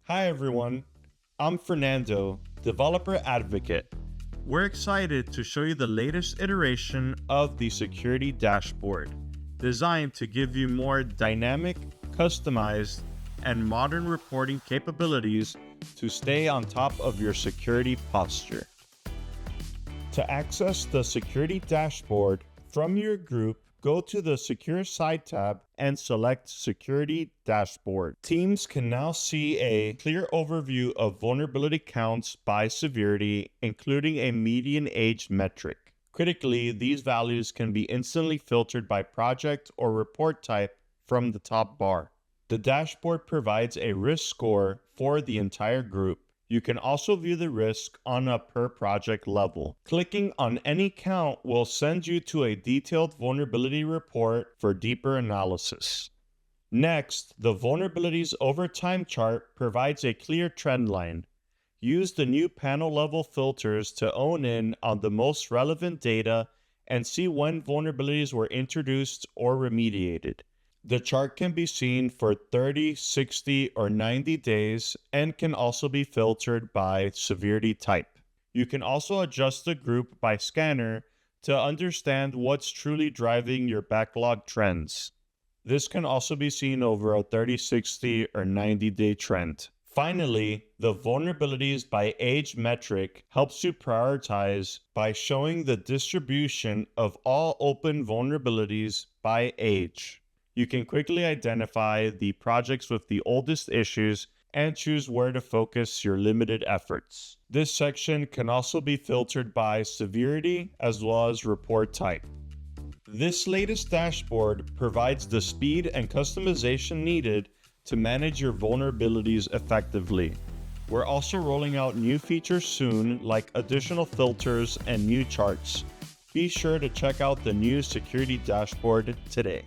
Hi everyone, I'm Fernando, Developer Advocate. We're excited to show you the latest iteration of the Security Dashboard, designed to give you more dynamic, customized, and modern reporting capabilities to stay on top of your security posture. To access the Security Dashboard from your group, go to the Secure Side tab and select Security Dashboard. Teams can now see a clear overview of vulnerability counts by severity, including a median age metric. Critically, these values can be instantly filtered by project or report type from the top bar. The dashboard provides a risk score for the entire group. You can also view the risk on a per project level. Clicking on any count will send you to a detailed vulnerability report for deeper analysis. Next, the Vulnerabilities Over Time chart provides a clear trend line. Use the new panel level filters to hone in on the most relevant data and see when vulnerabilities were introduced or remediated. The chart can be seen for 30, 60, or 90 days and can also be filtered by severity type. You can also adjust the group by scanner to understand what's truly driving your backlog trends. This can also be seen over a 30, 60, or 90-day trend. Finally, the vulnerabilities by age metric helps you prioritize by showing the distribution of all open vulnerabilities by age. You can quickly identify the projects with the oldest issues and choose where to focus your limited efforts. This section can also be filtered by severity as well as report type. This latest dashboard provides the speed and customization needed to manage your vulnerabilities effectively. We're also rolling out new features soon, like additional filters and new charts. Be sure to check out the new Security Dashboard today.